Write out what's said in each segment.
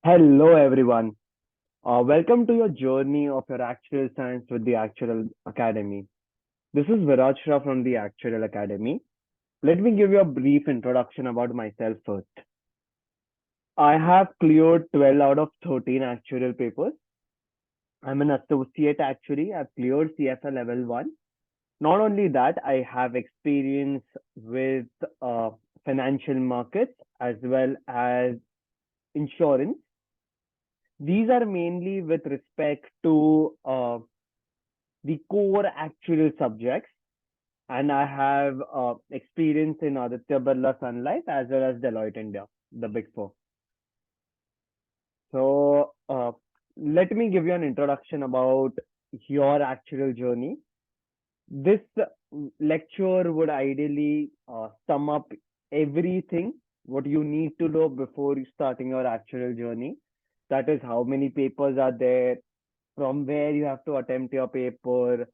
Hello, everyone. Welcome to your journey of your actuarial science with the Actuarial Academy. This is Viraj Shah from the Actuarial Academy. Let me give you a brief introduction about myself first. I have cleared 12 out of 13 actuarial papers. I'm an associate actuary. I've cleared CFA level 1. Not only that, I have experience with financial markets as well as insurance. These are mainly with respect to the core actual subjects, and I have experience in Aditya Birla Sun Life as well as Deloitte India, the Big Four. So let me give you an introduction about your actual journey. This lecture would ideally sum up everything what you need to know before starting your actual journey. That is how many papers are there, from where you have to attempt your paper,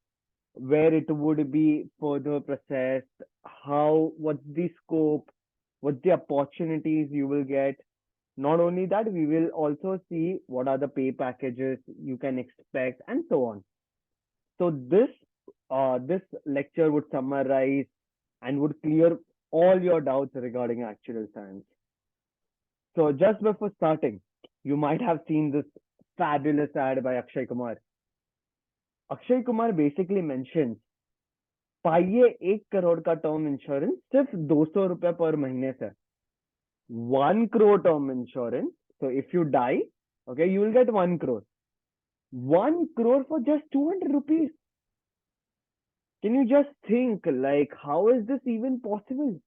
where it would be further processed, what's the scope, what's the opportunities you will get. Not only that, we will also see what are the pay packages you can expect and so on. So this lecture would summarize and would clear all your doubts regarding actual science. So just before starting, you might have seen this fabulous ad by Akshay Kumar. Akshay Kumar basically mentions पाइए 1 करोड़ का term insurance सिर्फ 200 रुपए पर महीने से 1 crore term insurance. So if you die, okay, you will get 1 crore. 1 crore for just 200 rupees. Can you just think, like, how is this even possible?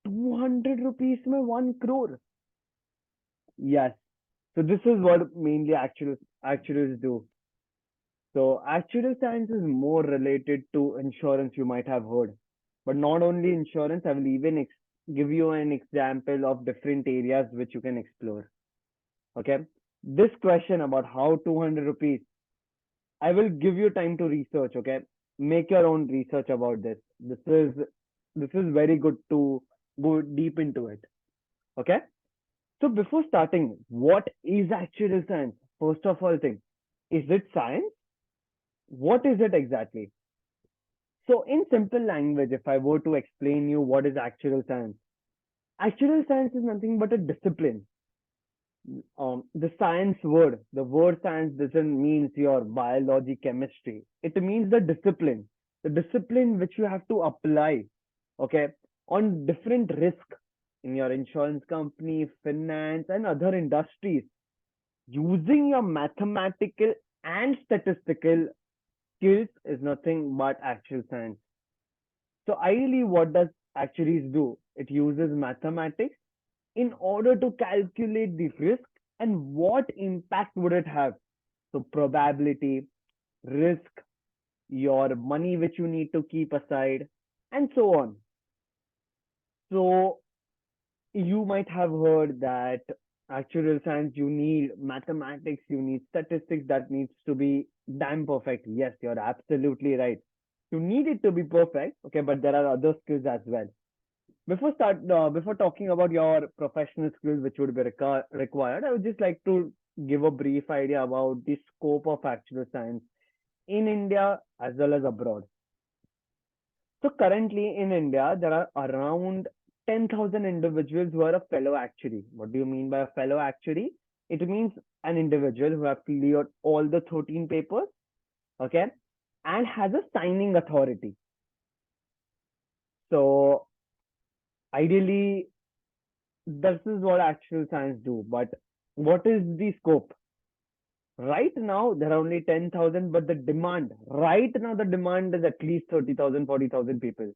200 rupees mein 1 crore. Yes. So this is what mainly actuaries do. So actuarial science is more related to insurance, you might have heard. But not only insurance, I will even give you an example of different areas which you can explore. Okay. This question about how 200 rupees, I will give you time to research. Okay. Make your own research about this. This is very good to go deep into it. Okay. So before starting, what is actuarial science? First of all, thing, is it science? What is it exactly? So, in simple language, if I were to explain you what is actuarial science is nothing but a discipline. The word science doesn't mean your biology, chemistry. It means the discipline which you have to apply, okay, on different risk in your insurance company, finance, and other industries, using your mathematical and statistical skills is nothing but actual science. So ideally, what does actuaries do? It uses mathematics in order to calculate the risk and what impact would it have. So probability, risk, your money which you need to keep aside, and so on. So you might have heard that actuarial science, you need mathematics, you need statistics that needs to be damn perfect. Yes, you're absolutely right. You need it to be perfect, okay, but there are other skills as well. Before talking about your professional skills which would be required, I would just like to give a brief idea about the scope of actual science in India as well as abroad. So currently in India, there are around 10,000 individuals who are a fellow actuary. What do you mean by a fellow actuary? It means an individual who have cleared all the 13 papers, okay, and has a signing authority. So ideally, this is what actual science do. But what is the scope? Right now, there are only 10,000, but the demand, right now, the demand is at least 30,000, 40,000 people.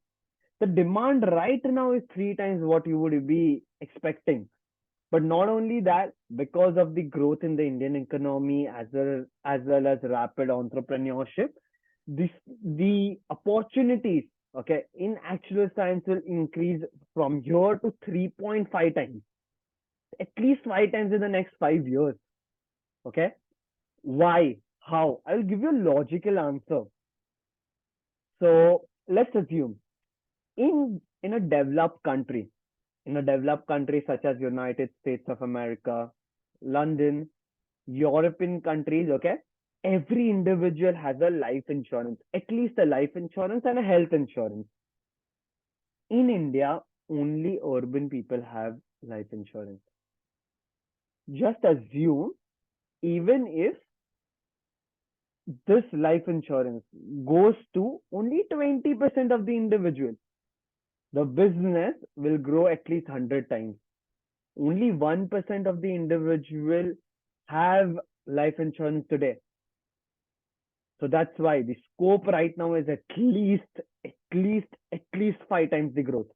The demand right now is three times what you would be expecting. But not only that, because of the growth in the Indian economy as well as rapid entrepreneurship, the opportunities, okay, in actual science will increase from here to 3.5 times, at least 5 times in the next 5 years. Okay, why? How? I'll give you a logical answer. So let's assume in a developed country, such as United States of America, London, European countries, okay, every individual has a life insurance, at least a life insurance and a health insurance. In India, only urban people have life insurance. Just assume, even if this life insurance goes to only 20% of the individual, the business will grow at least 100 times. Only 1% of the individual have life insurance today. So that's why the scope right now is at least 5 times the growth.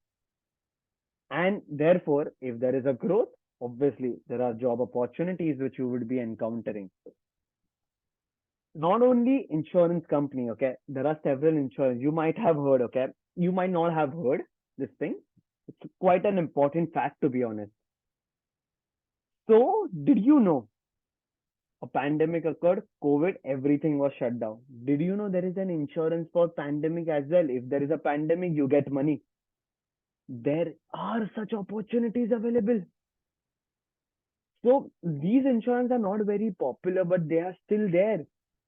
And therefore, if there is a growth, obviously there are job opportunities which you would be encountering. Not only insurance company, okay, there are several insurance. You might have heard, okay, you might not have heard this thing. It's quite an important fact, to be honest. So, did you know a pandemic occurred, COVID, everything was shut down? Did you know there is an insurance for pandemic as well? If there is a pandemic, you get money. There are such opportunities available. So these insurance are not very popular, but they are still there.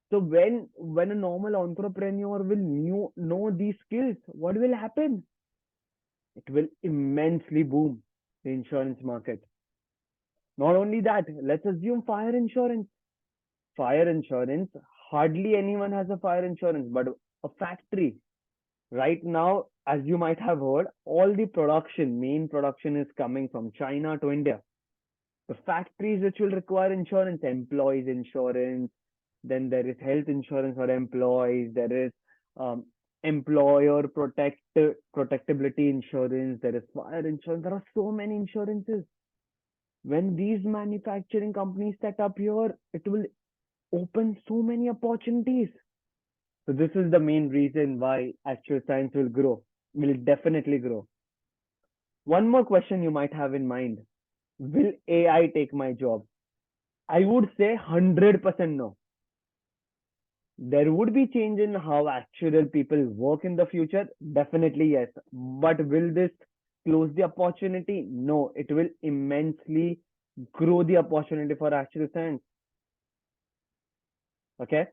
So when a normal entrepreneur will know these skills, what will happen? It will immensely boom the insurance market. Not only that, let's assume fire insurance. Fire insurance, hardly anyone has a fire insurance, but a factory right now, as you might have heard, all the main production is coming from China to India. The factories which will require insurance, employees insurance, then there is health insurance for employees, there is um, employer protectability insurance, there is fire insurance. There are so many insurances. When these manufacturing companies set up here, it will open so many opportunities. So this is the main reason why actual science will definitely grow. One more question you might have in mind. Will AI take my job? I would say 100% no. There would be change in how actuarial people work in the future. Definitely yes. But will this close the opportunity? No. It will immensely grow the opportunity for actual science. Okay.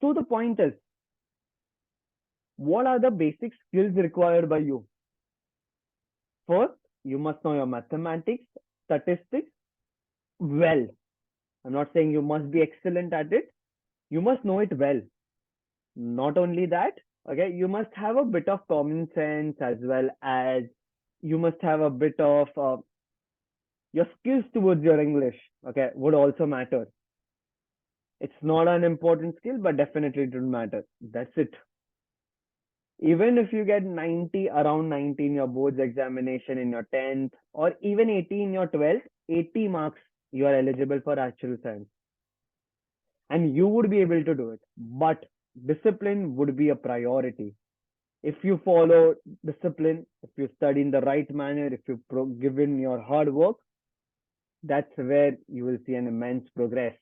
So the point is, what are the basic skills required by you? First, you must know your mathematics, statistics well. I'm not saying you must be excellent at it. You must know it well. Not only that, okay, you must have a bit of common sense, as well as you must have a bit of your skills towards your English, okay, would also matter. It's not an important skill, but definitely it would matter. That's it. Even if you get 90, around 90 in your boards examination in your 10th, or even 80 in your 12th, 80 marks, you are eligible for actual science. And you would be able to do it. But discipline would be a priority. If you follow discipline, if you study in the right manner, if you give in your hard work, that's where you will see an immense progress.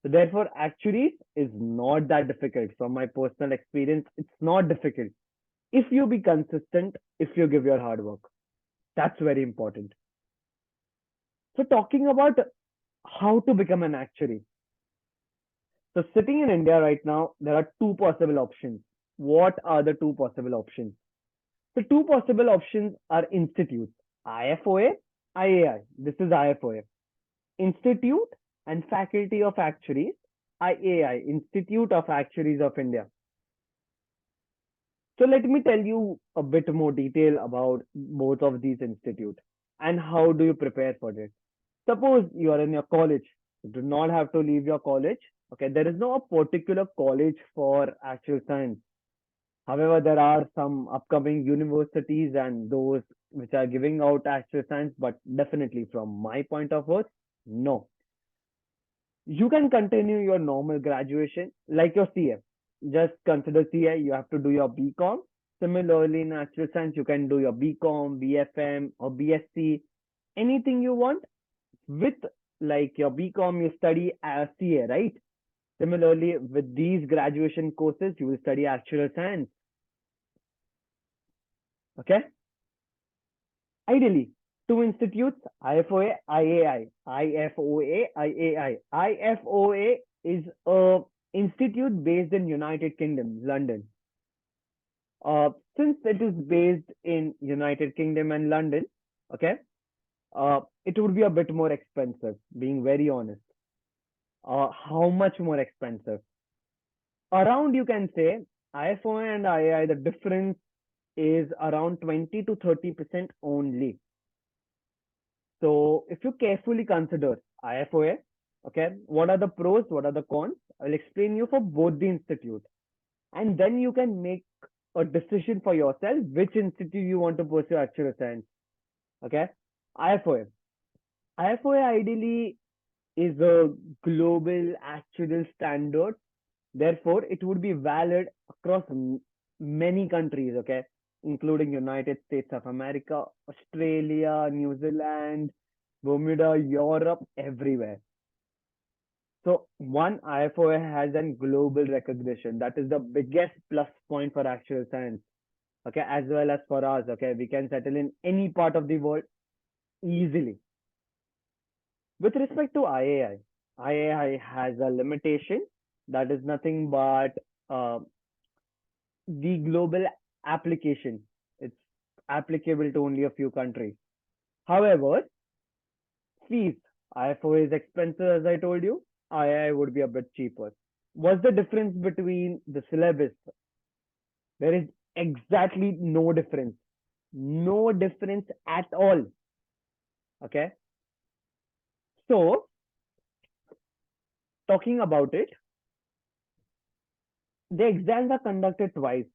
So therefore, actuaries is not that difficult. From my personal experience, it's not difficult. If you be consistent, if you give your hard work, that's very important. So talking about how to become an actuary. So sitting in India right now, there are two possible options. What are the two possible options? The two possible options are institutes, IFoA, IAI. This is IFoA. Institute and Faculty of Actuaries, IAI, Institute of Actuaries of India. So let me tell you a bit more detail about both of these institutes and how do you prepare for it. Suppose you are in your college, you do not have to leave your college. Okay, there is no particular college for actual science. However, there are some upcoming universities and those which are giving out actual science, but definitely from my point of view, no. You can continue your normal graduation like your CA. Just consider CA, you have to do your BCom. Similarly, in natural science, you can do your BCom, BFM, or BSc, anything you want. With like your BCom, you study as CA, right? Similarly, with these graduation courses, you will study actual science. Okay? Ideally, two institutes, IFoA, IAI, IFoA, IAI. IFoA is a institute based in United Kingdom, London. Since it is based in United Kingdom and London, okay, it would be a bit more expensive, being very honest. How much more expensive? Around, you can say, IFoA and IAI, the difference is around 20 to 30% only. So if you carefully consider IFoA, okay, what are the pros, what are the cons? I'll explain you for both the institute. And then you can make a decision for yourself which institute you want to pursue actuarial science. Okay. IFoA. IFoA ideally is a global actuarial standard. Therefore, it would be valid across many countries, okay, including United States of America, Australia, New Zealand, Bermuda, Europe, everywhere. So one, IFoA has a global recognition. That is the biggest plus point for actuarial science. Okay, as well as for us. Okay, we can settle in any part of the world easily. With respect to IAI, IAI has a limitation that is nothing but the global application. It's applicable to only a few countries. However, fees, IFoA is expensive as I told you. IAI would be a bit cheaper. What's the difference between the syllabus? There is exactly no difference. No difference at all. Okay. So, talking about it, the exams are conducted twice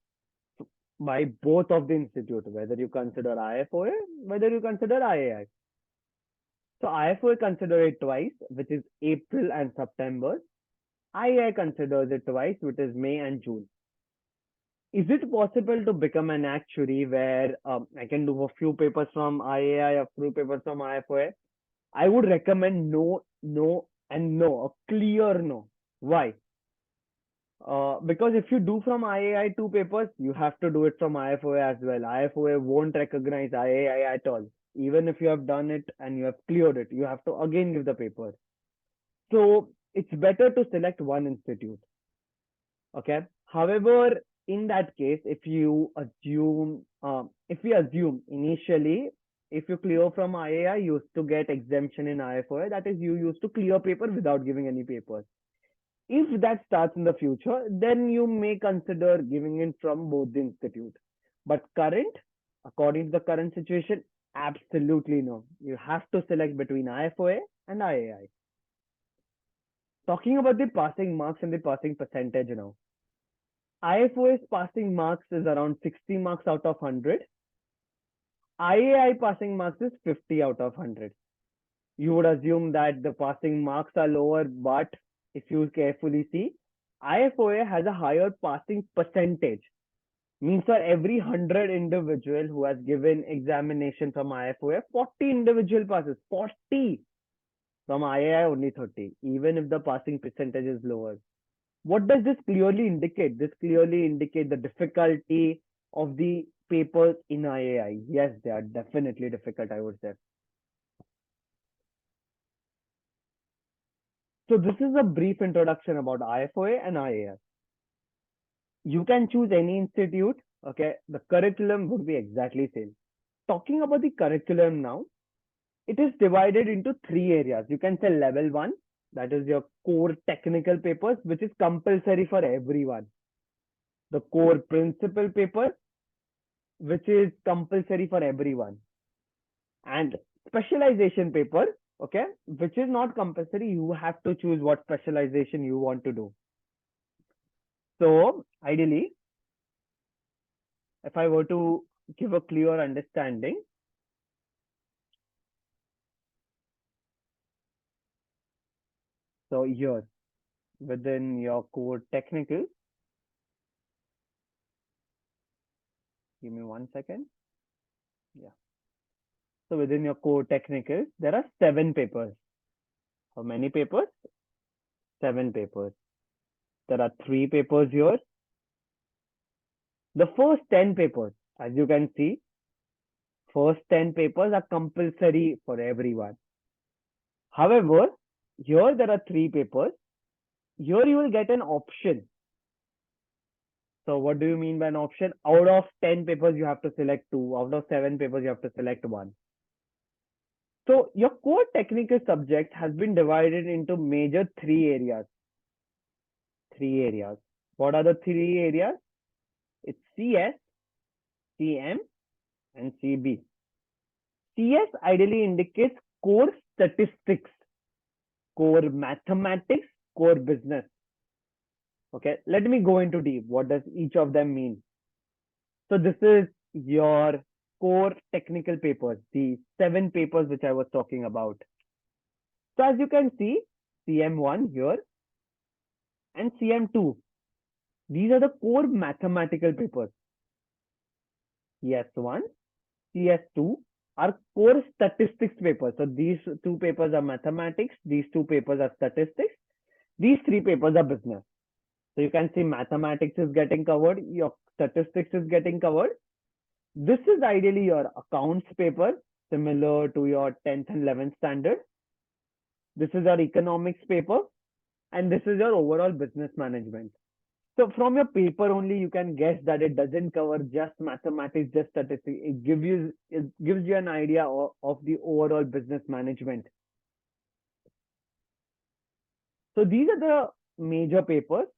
by both of the institute, whether you consider IFoA, whether you consider IAI. So IFoA consider it twice, which is April and September. IAI considers it twice, which is May and June. Is it possible to become an actuary where I can do a few papers from IAI, a few papers from IFoA? I would recommend no, no, and no, a clear no. Why? Because if you do from IAI two papers, you have to do it from IFoA as well. IFoA won't recognize IAI at all. Even if you have done it and you have cleared it, you have to again give the paper. So it's better to select one institute. Okay. However, in that case, if we assume initially, if you clear from IAI, you used to get exemption in IFoA. That is, you used to clear paper without giving any papers. If that starts in the future, then you may consider giving in from both the institute. But according to the current situation, absolutely no. You have to select between IFoA and IAI. Talking about the passing marks and the passing percentage now. IFoA's passing marks is around 60 marks out of 100. IAI passing marks is 50 out of 100. You would assume that the passing marks are lower, but if you carefully see, IFoA has a higher passing percentage. Means for every 100 individual who has given examination from IFoA, 40 individual passes. 40! From IAI, only 30, even if the passing percentage is lower. What does this clearly indicate? This clearly indicates the difficulty of the papers in IAI. Yes, they are definitely difficult, I would say. So this is a brief introduction about IFoA and IAI. You can choose any institute. Okay, the curriculum would be exactly same. Talking about the curriculum now, it is divided into three areas. You can say level 1, that is your core technical papers, which is compulsory for everyone. The core principal paper, which is compulsory for everyone. And specialization paper, okay, which is not compulsory. You have to choose what specialization you want to do. So ideally, if I were to give a clear understanding, so here within your core technical, give me 1 second. Yeah. So within your core technical, there are 7 papers. How many papers? 7 papers. There are 3 papers here. The first 10 papers, as you can see, First 10 papers are compulsory for everyone. However, here there are 3 papers. Here you will get an option. So what do you mean by an option? Out of 10 papers, you have to select 2. Out of 7 papers, you have to select 1. So your core technical subject has been divided into major 3 areas. 3 areas. What are the 3 areas? It's CS, CM, and CB. CS ideally indicates core statistics, core mathematics, core business. Okay, let me go into deep. What does each of them mean? So this is your core technical papers, the 7 papers which I was talking about. So as you can see, CM1 here and CM2. These are the core mathematical papers. CS1, CS2 are core statistics papers. So these 2 papers are mathematics, these 2 papers are statistics, these 3 papers are business. So you can see mathematics is getting covered, your statistics is getting covered. This is ideally your accounts paper, similar to your 10th and 11th standard. This is your economics paper, and this is your overall business management. So from your paper only, you can guess that it doesn't cover just mathematics, just statistics. It gives you an idea of the overall business management. So these are the major papers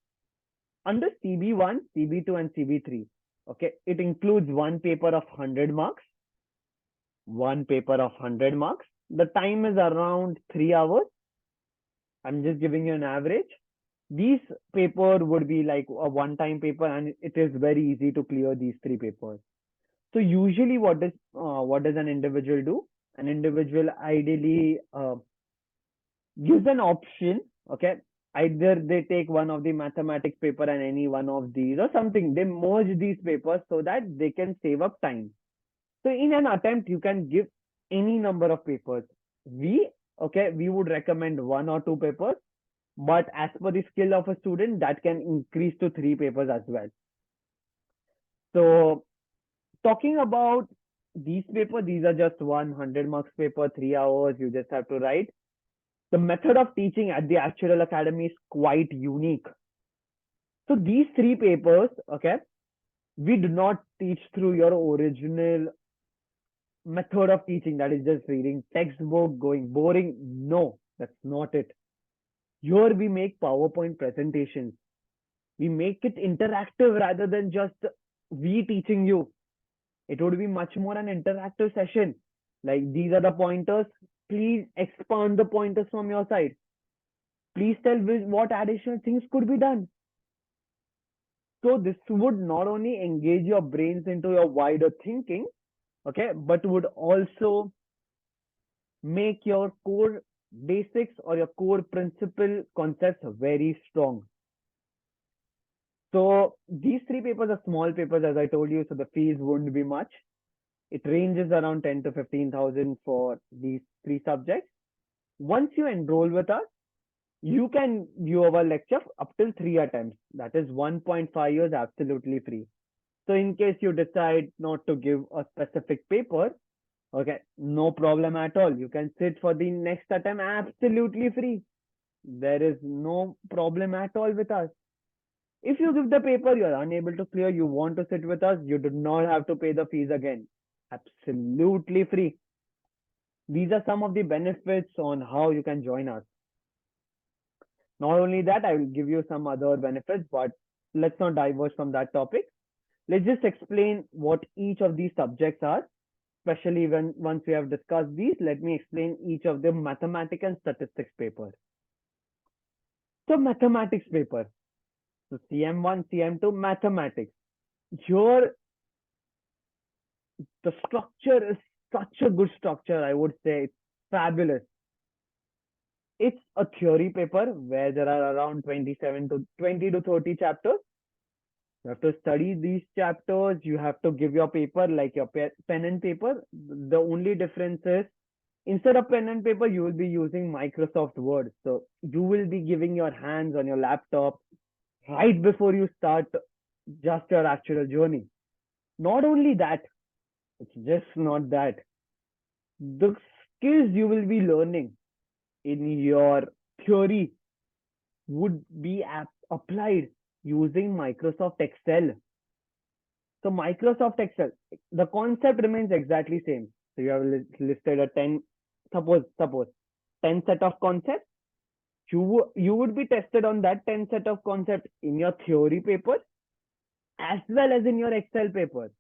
under CB1, CB2, and CB3. Okay, it includes one paper of 100 marks. One paper of 100 marks. The time is around 3 hours. I'm just giving you an average. These paper would be like a one-time paper, and it is very easy to clear these 3 papers. So usually, what does an individual do? An individual ideally gives an option. Okay, either they take one of the mathematics paper and any one of these or something. They merge these papers so that they can save up time. So in an attempt, you can give any number of papers. We would recommend 1 or 2 papers, but as per the skill of a student, that can increase to 3 papers as well. So talking about these papers, these are just 100 marks paper, 3 hours, you just have to write. The method of teaching at the Actuarial Academy is quite unique. So these 3 papers, okay, we do not teach through your original method of teaching, that is just reading textbook, going boring. No, that's not it. Here we make PowerPoint presentations. We make it interactive rather than just we teaching you. It would be much more an interactive session. Like, these are the pointers. Please expand the pointers from your side. Please tell what additional things could be done. So this would not only engage your brains into your wider thinking, okay, but would also make your core basics or your core principle concepts very strong. So these 3 papers are small papers, as I told you, so the fees wouldn't be much. It ranges around 10 to 15,000 for these 3 subjects. Once you enroll with us, you can view our lecture up till 3 attempts. That is 1.5 years absolutely free. So in case you decide not to give a specific paper, okay, no problem at all. You can sit for the next attempt absolutely free. There is no problem at all with us. If you give the paper, you are unable to clear, you want to sit with us, you do not have to pay the fees again. Absolutely free. These are some of the benefits on how you can join us. Not only that, I will give you some other benefits, but let's not diverge from that topic. Let's just explain what each of these subjects are, especially once we have discussed these, let me explain each of the mathematics and statistics paper. So mathematics paper. So CM1, CM2, mathematics. Here, the structure is such a good structure, I would say. It's fabulous. It's a theory paper where there are around 27 to 20 to 30 chapters. You have to study these chapters. You have to give your paper like your pen and paper. The only difference is instead of pen and paper, you will be using Microsoft Word. So you will be giving your hands on your laptop right before you start just your actual journey. Not only that, It's just not that. The skills you will be learning in your theory would be applied using Microsoft Excel. So Microsoft Excel, the concept remains exactly same. So you have listed a 10, suppose 10 set of concepts. You would be tested on that 10 set of concepts in your theory paper as well as in your Excel paper.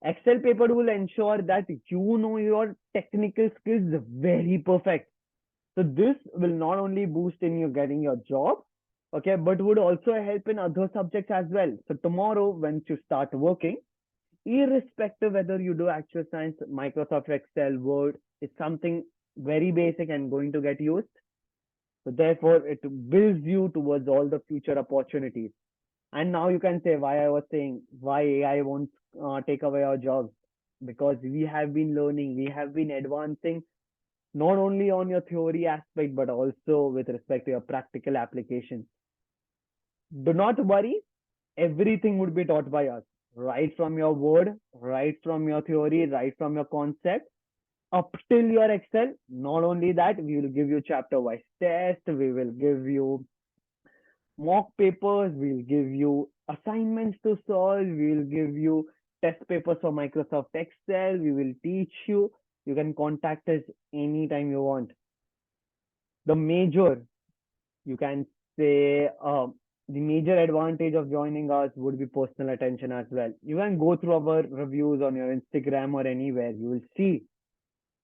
Excel paper will ensure that you know your technical skills very perfect. So this will not only boost in you getting your job, okay, but would also help in other subjects as well. So tomorrow, when you start working, irrespective whether you do actual science, Microsoft Excel, Word, it's something very basic and going to get used. So therefore, it builds you towards all the future opportunities. And now you can say why I was saying why AI won't take away our jobs, because we have been learning, we have been advancing not only on your theory aspect but also with respect to your practical application. Do not worry, everything would be taught by us, right from your word, right from your theory, right from your concept, up till your Excel. Not only that, we will give you chapter wise test, we will give you mock papers, we'll give you assignments to solve, we'll give you test papers for Microsoft Excel, we will teach you. You can contact us anytime you want. The major, you can say, the major advantage of joining us would be personal attention as well. You can go through our reviews on your Instagram or anywhere. You will see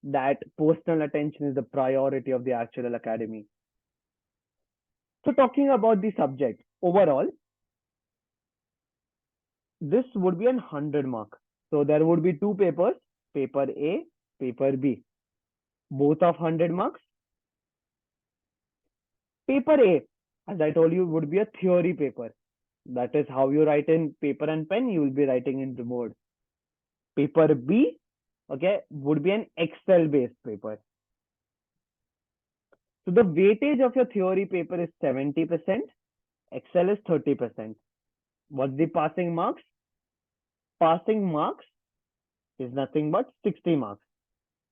that personal attention is the priority of the Actuarial Academy. So talking about the subject overall, this would be an 100 mark. So there would be two papers, paper A, paper B, both of 100 marks. Paper A, as I told you, would be a theory paper. That is how you write in paper and pen, you will be writing in the board. Paper B, okay, would be an Excel based paper. So the weightage of your theory paper is 70%, Excel is 30%. What's the passing marks? Passing marks is nothing but 60 marks.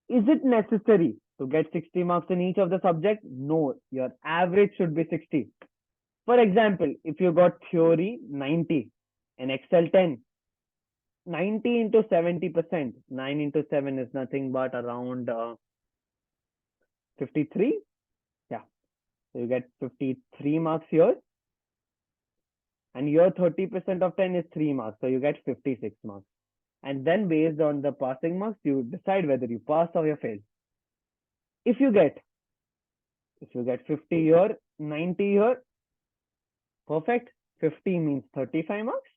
Is it necessary to get 60 marks in each of the subject? No, your average should be 60. For example, if you got theory 90 and Excel 10, 90 into 70%, 9 into 7 is nothing but around 53. Yeah, so you get 53 marks here, and your 30% of 10 is 3 marks, so you get 56 marks. And then based on the passing marks, you decide whether you pass or you fail. If you get if you get 50 here, 90 here, perfect. 50 means 35 marks.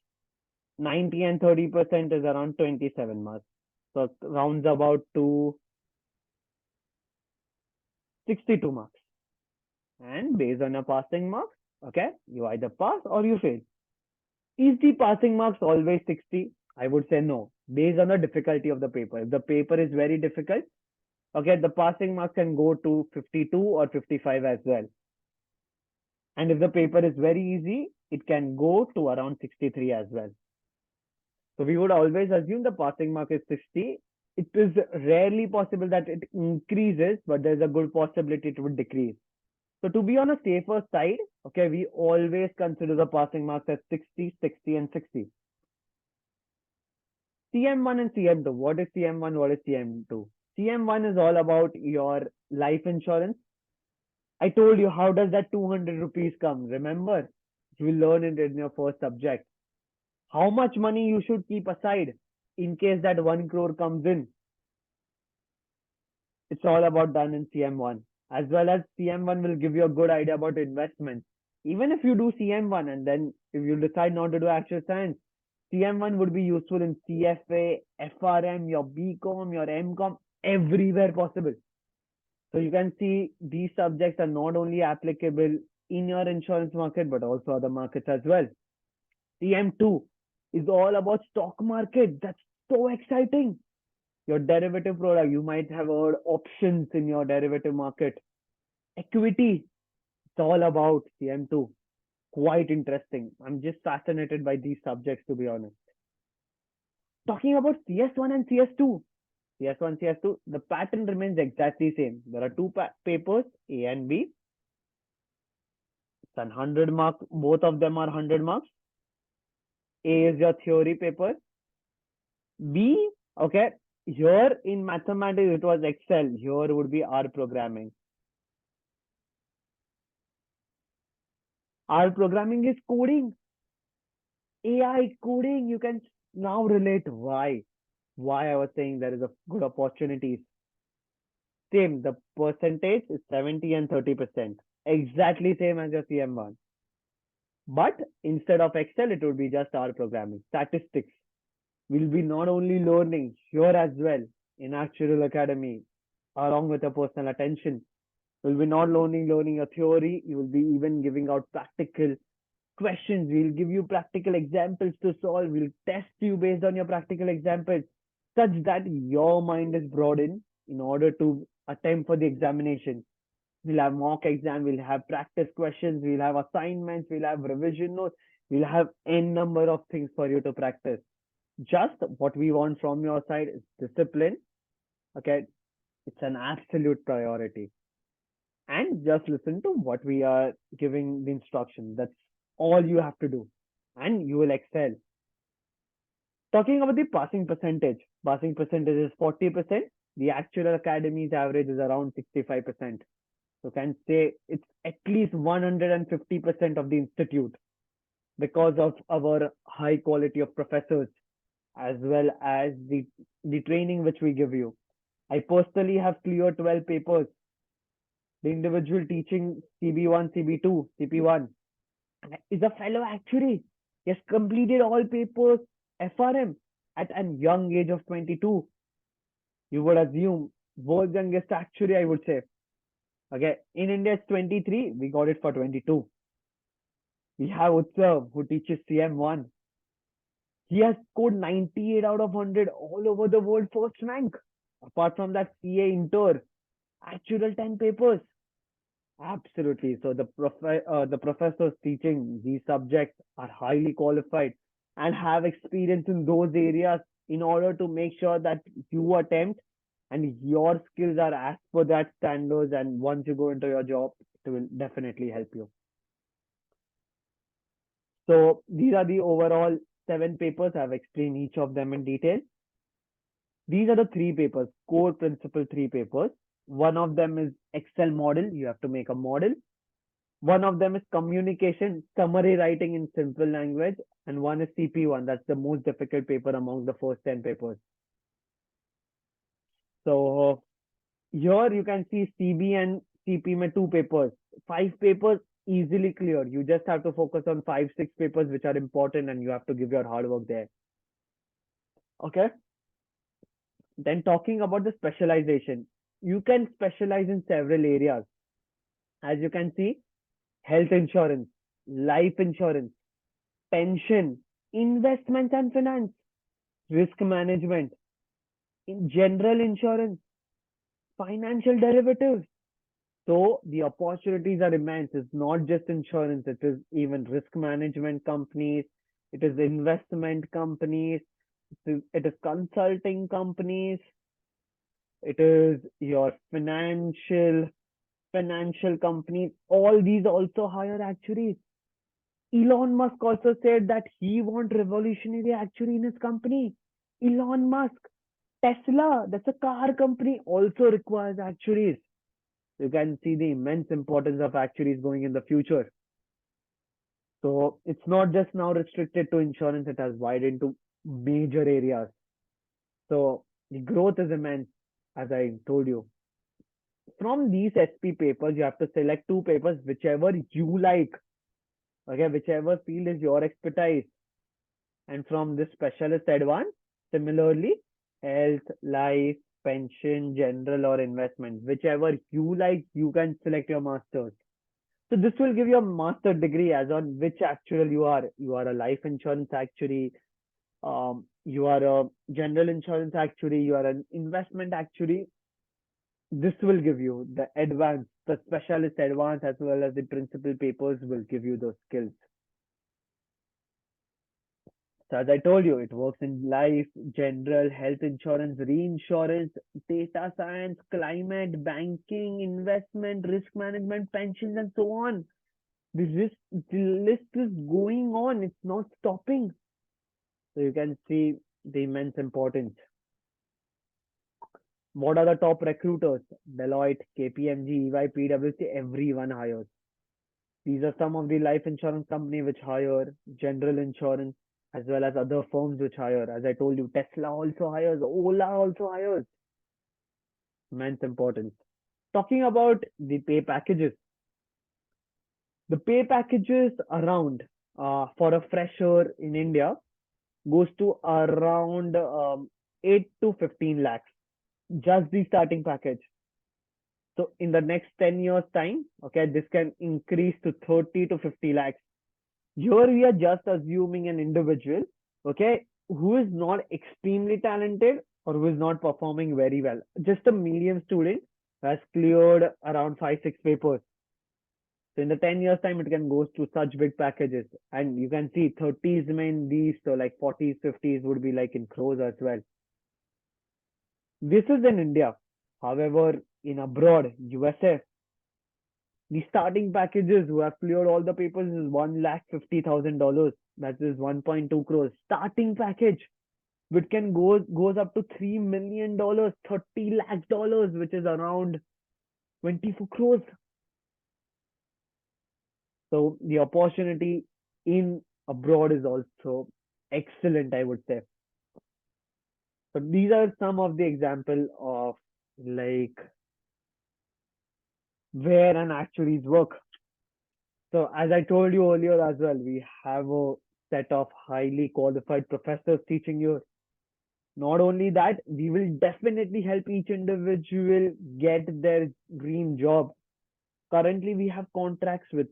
90 and 30% is around 27 marks. So rounds about to 62 marks. And based on your passing marks, okay, you either pass or you fail. Is the passing marks always 60? I would say no, based on the difficulty of the paper. If the paper is very difficult, okay, the passing marks can go to 52 or 55 as well. And if the paper is very easy, it can go to around 63 as well. So we would always assume the passing mark is 60. It is rarely possible that it increases, but there's a good possibility it would decrease. So to be on a safer side, okay, we always consider the passing marks as 60, 60, and 60. CM1 and CM2. What is CM1? What is CM2? CM1 is all about your life insurance. I told you how does that 200 rupees come? Remember, you will learn it in your first subject. How much money you should keep aside in case that 1 crore comes in. It's all about done in CM1. As well as CM1 will give you a good idea about investments. Even if you do CM1 and then if you decide not to do actual science, CM1 would be useful in CFA, FRM, your BCom, your MCom, everywhere possible. So you can see these subjects are not only applicable in your insurance market, but also other markets as well. CM2 is all about stock market. That's so exciting. Your derivative product, you might have heard options in your derivative market. Equity, it's all about CM2. Quite interesting. I'm just fascinated by these subjects, to be honest. Talking about CS1 and CS2, CS1, CS2, the pattern remains exactly same. There are two papers, A and B. It's 100 mark. Both of them are 100 marks. A is your theory paper. B, okay, here in mathematics it was Excel. Here would be R programming. R programming is coding. AI coding. You can now relate why I was saying there is a good opportunities. Same, the percentage is 70 and 30%. Exactly same as your CM1. But instead of Excel, it would be just R programming. Statistics will be not only learning here as well in Actuarial Academy, along with your personal attention. You'll be not only learning a theory, you will be even giving out practical questions. We'll give you practical examples to solve. We'll test you based on your practical examples, such that your mind is broadened in order to attempt for the examination. We'll have mock exam, we'll have practice questions, we'll have assignments, we'll have revision notes, we'll have n number of things for you to practice. Just what we want from your side is discipline. Okay, it's an absolute priority. And just listen to what we are giving the instruction. That's all you have to do, and you will excel. Talking about the passing percentage is 40%. The actual academy's average is around 65%. So can say it's at least 150% of the institute because of our high quality of professors as well as the training which we give you. I personally have cleared 12 papers. The individual teaching CB1, CB2, CP1 is a fellow actuary. He has completed all papers FRM at a young age of 22. You would assume world's youngest actuary, I would say. Okay, in India it's 23. We got it for 22. We have Utsav who teaches CM1. He has scored 98 out of 100 all over the world, first rank. Apart from that, CA Inter, actual 10 papers. Absolutely. So the professors teaching these subjects are highly qualified and have experience in those areas in order to make sure that you attempt and your skills are as per that standards. And once you go into your job, it will definitely help you. So these are the overall 7 papers. I've explained each of them in detail. These are the 3 papers, core principal 3 papers. One of them is Excel model. You have to make a model. One of them is communication, summary writing in simple language. And one is CP1. That's the most difficult paper among the first 10 papers. So here you can see CB and CP में 2 papers. 5 papers easily cleared. You just have to focus on 5, 6 papers which are important and you have to give your hard work there. Okay. Then talking about the specialization, you can specialize in several areas. As you can see, health insurance, life insurance, pension, investments and finance, risk management, in general insurance, financial derivatives. So the opportunities are immense. It's not just insurance, it is even risk management companies, it is investment companies, it is consulting companies, it is your financial companies. All these also hire actuaries. Elon Musk also said that he wants revolutionary actuary in his company. Elon Musk, Tesla, that's a car company, also requires actuaries. You can see the immense importance of actuaries going in the future. So it's not just now restricted to insurance, it has widened to major areas. So the growth is immense, as I told you. From these SP papers, you have to select 2 papers, whichever you like. Okay, whichever field is your expertise. And from this specialist advanced, similarly, health, life, pension, general, or investment, whichever you like, you can select your master's. So this will give you a master degree as on which actual you are. You are a life insurance actuary, you are a general insurance actuary, you are an investment actuary. This will give you the advanced, the specialist advanced as well as the principal papers will give you those skills. So as I told you, it works in life, general, health insurance, reinsurance, data science, climate, banking, investment, risk management, pensions, and so on. The list is going on. It's not stopping. So you can see the immense importance. What are the top recruiters? Deloitte, KPMG, EY, PwC, everyone hires. These are some of the life insurance company which hire, general insurance, as well as other firms which hire. As I told you, Tesla also hires, Ola also hires. Immense importance. Talking about the pay packages. The pay packages around for a fresher in India goes to around 8 to 15 lakhs. Just the starting package. So in the next 10 years time, okay, this can increase to 30 to 50 lakhs. Here we are just assuming an individual, okay, who is not extremely talented or who is not performing very well. Just a medium student who has cleared around 5, 6 papers. So in the 10 years time, it can go to such big packages. And you can see 30s mean these, so like 40s, 50s would be like in crores as well. This is in India. However, in abroad, USA, the starting packages who have cleared all the papers is $1,50,000. That is 1.2 crores. Starting package, which can goes up to $3 million, 30 lakh dollars, which is around 24 crores. So the opportunity in abroad is also excellent, I would say. So these are some of the example of like where an actuaries work. So as I told you earlier as well, we have a set of highly qualified professors teaching you. Not only that, we will definitely help each individual get their dream job. Currently, we have contracts with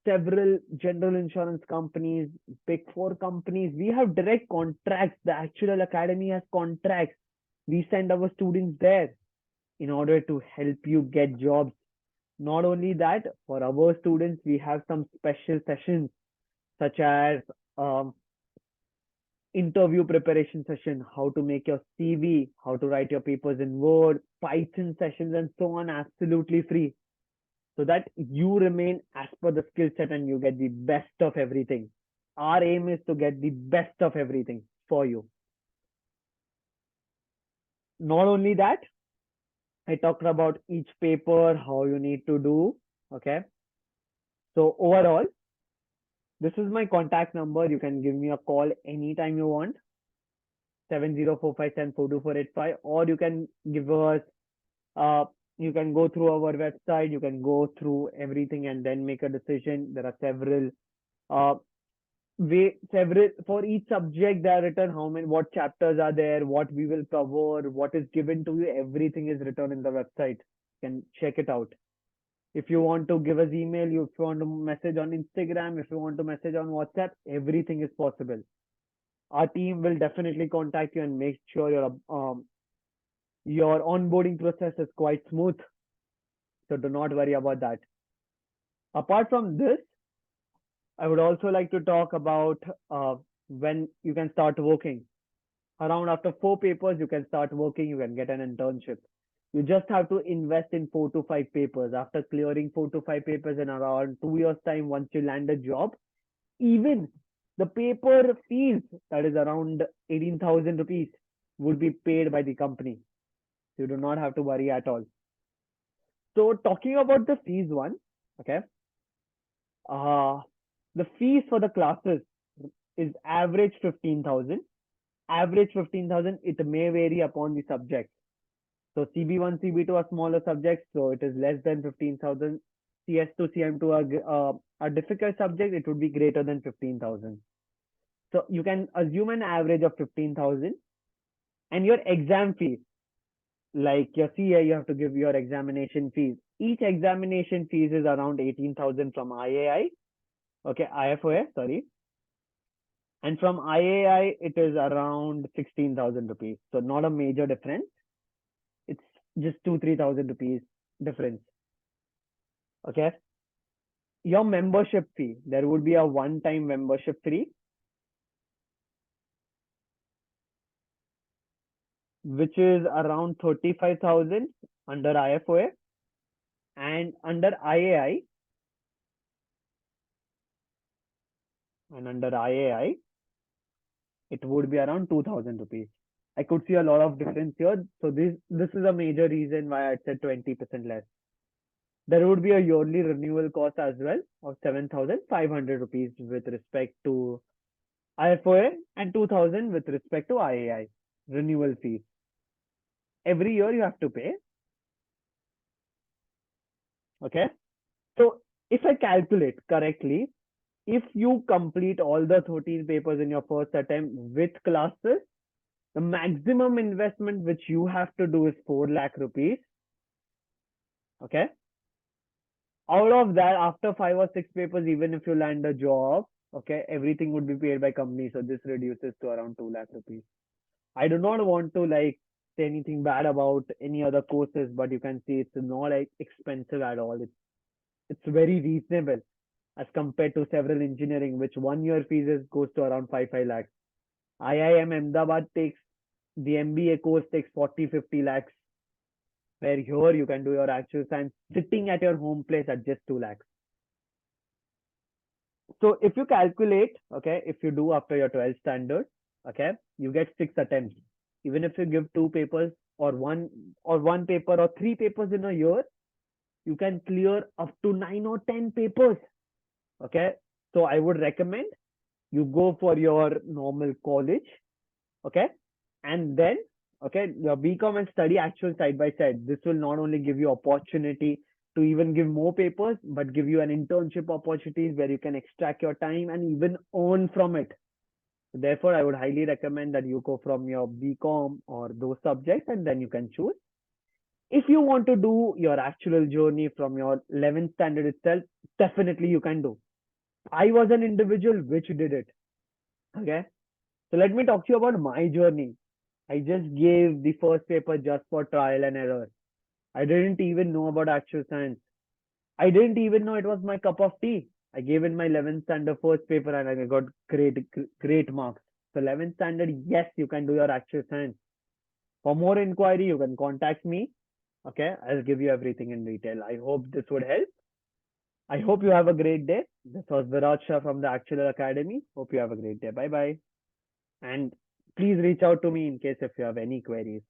several general insurance companies, big four companies. We have direct contracts. The Actuarial Academy has contracts. We send our students there in order to help you get jobs. Not only that, for our students, we have some special sessions such as um, interview preparation session, how to make your CV, how to write your papers in Word, Python sessions, and so on, absolutely free. So that you remain as per the skill set and you get the best of everything. Our aim is to get the best of everything for you. Not only that, I talked about each paper, how you need to do. Okay. So overall, this is my contact number. You can give me a call anytime you want. 7045742485, or you can give us uh you can go through our website, you can go through everything and then make a decision. There are several uh several for each subject they are written, how many, what chapters are there, what we will cover, what is given to you, everything is written in the website. You can check it out. If you want to give us email, if you want to message on Instagram, if you want to message on WhatsApp, everything is possible. Our team will definitely contact you and make sure your onboarding process is quite smooth. So do not worry about that. Apart from this, I would also like to talk about when you can start working. Around after 4 papers, you can start working, you can get an internship. You just have to invest in 4 to 5 papers. After clearing 4 to 5 papers in around 2 years' time, once you land a job, even the paper fees, that is around 18,000 rupees, would be paid by the company. You do not have to worry at all. So talking about the fees one, okay, uh, the fees for the classes is average 15,000. Average 15,000. It may vary upon the subject. So CB1, CB2 are smaller subjects, so it is less than 15,000. CS2, CM2 are a difficult subject. It would be greater than 15,000. So you can assume an average of 15,000, and your exam fees, like your CA, you have to give your examination fees. Each examination fees is around 18,000 from IAI. Okay, IFoA, sorry. And from IAI, it is around 16,000 rupees. So not a major difference. It's just 2, 3,000 rupees difference. Okay. Your membership fee, there would be a one-time membership fee. which is around 35,000 under IFoA, and under IAI, it would be around 2,000 rupees. I could see a lot of difference here. So this is a major reason why I said 20% less. There would be a yearly renewal cost as well of 7,500 rupees with respect to IFoA and 2,000 with respect to IAI renewal fees. Every year you have to pay. Okay. So if I calculate correctly, if you complete all the 13 papers in your first attempt with classes, the maximum investment which you have to do is 4 lakh rupees. Okay. Out of that, after 5 or 6 papers, even if you land a job, okay, everything would be paid by company. So this reduces to around 2 lakh rupees. I do not want to like say anything bad about any other courses, but you can see it's not like expensive at all. It's very reasonable as compared to several engineering, which 1 year fees goes to around 5 lakhs. IIM Ahmedabad takes the MBA course takes 40-50 lakhs, where here you can do your actual science sitting at your home place at just 2 lakhs. So if you calculate, okay, if you do after your 12th standard, okay, you get 6 attempts. Even if you give 2 papers or one paper or 3 papers in a year, you can clear up to 9 or 10 papers. Okay. So I would recommend you go for your normal college. Okay. And then, okay, your BCom and study actual side by side. This will not only give you opportunity to even give more papers, but give you an internship opportunities where you can extract your time and even earn from it. Therefore, I would highly recommend that you go from your BCom or those subjects and then you can choose. If you want to do your actual journey from your 11th standard itself, definitely you can do. I was an individual which did it. Okay. So let me talk to you about my journey. I just gave the first paper just for trial and error. I didn't even know about actual science. I didn't even know it was my cup of tea. I gave in my 11th standard first paper and I got great marks. So 11th standard, yes, you can do your actual science. For more inquiry, you can contact me. Okay, I'll give you everything in detail. I hope this would help. I hope you have a great day. This was Viraj Shah from the Actuarial Academy. Hope you have a great day. Bye bye. And please reach out to me in case if you have any queries.